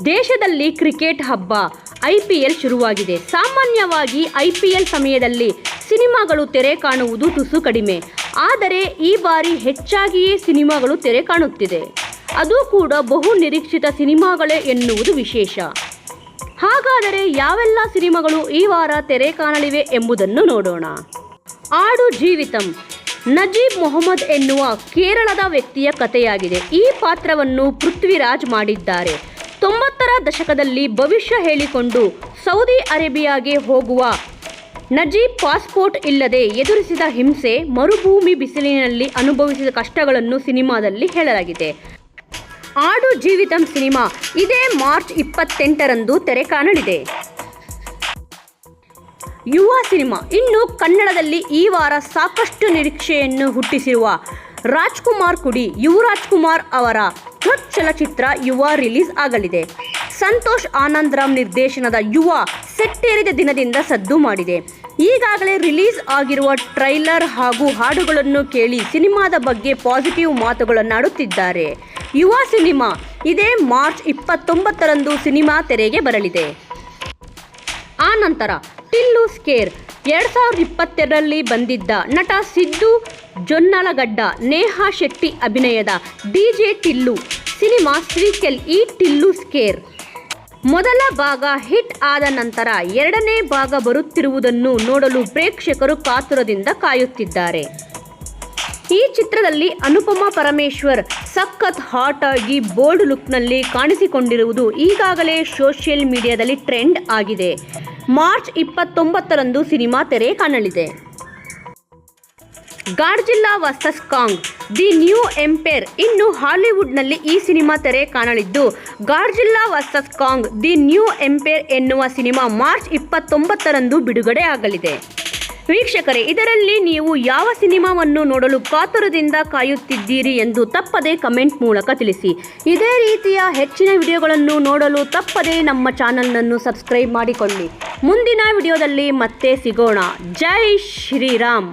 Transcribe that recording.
ದೇಶದಲ್ಲಿ ಕ್ರಿಕೆಟ್ ಹಬ್ಬ IPL ಶುರುವಾಗಿದೆ. ಸಾಮಾನ್ಯವಾಗಿ IPL ಸಮಯದಲ್ಲಿ ಸಿನಿಮಾಗಳು ತೆರೆ ಕಾಣುವುದು ತುಸು ಕಡಿಮೆ. ಆದರೆ ಈ ಬಾರಿ ಹೆಚ್ಚಾಗಿಯೇ ಸಿನಿಮಾಗಳು ತೆರೆ ಕಾಣುತ್ತಿದೆ. ಅದು ಕೂಡ ಬಹು ನಿರೀಕ್ಷಿತ ಸಿನಿಮಾಗಳೇ ಎನ್ನುವುದು ವಿಶೇಷ. ಹಾಗಾದರೆ ಯಾವೆಲ್ಲ ಸಿನಿಮಾಗಳು ಈ ವಾರ ತೆರೆ ಕಾಣಲಿವೆ ಎಂಬುದನ್ನು ನೋಡೋಣ. ಆಡು ಜೀವಿತಂ ನಜೀಬ್ ಮೊಹಮ್ಮದ್ ಎನ್ನುವ ಕೇರಳದ ವ್ಯಕ್ತಿಯ ಕಥೆಯಾಗಿದೆ. ಈ ಪಾತ್ರವನ್ನು ಪೃಥ್ವಿರಾಜ್ ಮಾಡಿದ್ದಾರೆ. 90ರ ದಶಕದಲ್ಲಿ ಭವಿಷ್ಯ ಹೇಳಿಕೊಂಡು ಸೌದಿ ಅರೇಬಿಯಾಗೆ ಹೋಗುವ ನಜೀಬ್ ಪಾಸ್ಪೋರ್ಟ್ ಇಲ್ಲದೆ ಎದುರಿಸಿದ ಹಿಂಸೆ, ಮರುಭೂಮಿ ಬಿಸಿಲಿನಲ್ಲಿ ಅನುಭವಿಸಿದ ಕಷ್ಟಗಳನ್ನು ಸಿನಿಮಾದಲ್ಲಿ ಹೇಳಲಾಗಿದೆ. ಆಡು ಜೀವಿತಂ ಸಿನಿಮಾ ಇದೇ ಮಾರ್ಚ್ 28ರಂದು ತೆರೆ ಕಾಣಲಿದೆ. ಯುವ ಸಿನಿಮಾ ಇನ್ನು ಕನ್ನಡದಲ್ಲಿ ಈ ವಾರ ಸಾಕಷ್ಟು ನಿರೀಕ್ಷೆಯನ್ನು ಹುಟ್ಟಿಸಿರುವ ರಾಜ್ಕುಮಾರ್ ಕುಡಿ ಯುವರಾಜ್ ಕುಮಾರ್ ಅವರ ಚಲನಚಿತ್ರ ಯುವ ರಿಲೀಸ್ ಆಗಲಿದೆ. ಸಂತೋಷ್ ಆನಂದರಾಮ್ ನಿರ್ದೇಶನದ ಯುವ ಸೆಟ್ಟೇರಿದ ದಿನದಿಂದ ಸದ್ದು ಮಾಡಿದೆ. ಈಗಾಗಲೇ ರಿಲೀಸ್ ಆಗಿರುವ ಟ್ರೈಲರ್ ಹಾಗೂ ಹಾಡುಗಳನ್ನು ಕೇಳಿ ಸಿನಿಮಾದ ಬಗ್ಗೆ ಪಾಸಿಟಿವ್ ಮಾತುಗಳನ್ನಾಡುತ್ತಿದ್ದಾರೆ. ಯುವ ಸಿನಿಮಾ ಇದೇ ಮಾರ್ಚ್ 29ರಂದು ಸಿನಿಮಾ ತೆರೆಗೆ ಬರಲಿದೆ. ಆ ನಂತರ ಟಿಲ್ಲು ಸ್ಕೇರ್ 2022ರಲ್ಲಿ ಬಂದಿದ್ದ ನಟ ಸಿದ್ದು ಜೊನ್ನಲಗಡ್ಡ, ನೇಹಾ ಶೆಟ್ಟಿ ಅಭಿನಯದ DJ ಟಿಲ್ಲು ಸಿನಿಮಾ ಸೀಕ್ವೆಲ್ ಈ ಟಿಲ್ಲು ಸ್ಕೇರ್. ಮೊದಲ ಭಾಗ ಹಿಟ್ ಆದ ನಂತರ ಎರಡನೇ ಭಾಗ ಬರುತ್ತಿರುವುದನ್ನು ನೋಡಲು ಪ್ರೇಕ್ಷಕರು ಕಾತುರದಿಂದ ಕಾಯುತ್ತಿದ್ದಾರೆ. ಈ ಚಿತ್ರದಲ್ಲಿ ಅನುಪಮಾ ಪರಮೇಶ್ವರ್ ಸಖತ್ ಹಾಟ್ ಆಗಿ ಬೋಲ್ಡ್ ಲುಕ್ನಲ್ಲಿ ಕಾಣಿಸಿಕೊಂಡಿರುವುದು ಈಗಾಗಲೇ ಸೋಷಿಯಲ್ ಮೀಡಿಯಾದಲ್ಲಿ ಟ್ರೆಂಡ್ ಆಗಿದೆ. ಮಾರ್ಚ್ 29ರಂದು ಸಿನಿಮಾ ತೆರೆ ಕಾಣಲಿದೆ. Godzilla versus Kong the new empire ಇನ್ನು ಹಾಲಿವುಡ್ನಲ್ಲಿ ಈ ಸಿನಿಮಾ ತೆರೆ ಕಾಣಲಿದ್ದು, Godzilla versus Kong the new empire ಎನ್ನುವ ಸಿನಿಮಾ ಮಾರ್ಚ್ 29ರಂದು ಬಿಡುಗಡೆ ಆಗಲಿದೆ. ವೀಕ್ಷಕರೇ, ಇದರಲ್ಲಿ ನೀವು ಯಾವ ಸಿನಿಮಾವನ್ನು ನೋಡಲು ಕಾತುರದಿಂದ ಕಾಯುತ್ತಿದ್ದೀರಿ ಎಂದು ತಪ್ಪದೇ ಕಮೆಂಟ್ ಮೂಲಕ ತಿಳಿಸಿ. ಇದೇ ರೀತಿಯ ಹೆಚ್ಚಿನ ವಿಡಿಯೋಗಳನ್ನು ನೋಡಲು ತಪ್ಪದೇ ನಮ್ಮ ಚಾನಲನ್ನು ಸಬ್ಸ್ಕ್ರೈಬ್ ಮಾಡಿಕೊಳ್ಳಿ. ಮುಂದಿನ ವಿಡಿಯೋದಲ್ಲಿ ಮತ್ತೆ ಸಿಗೋಣ. ಜೈ ಶ್ರೀರಾಮ್.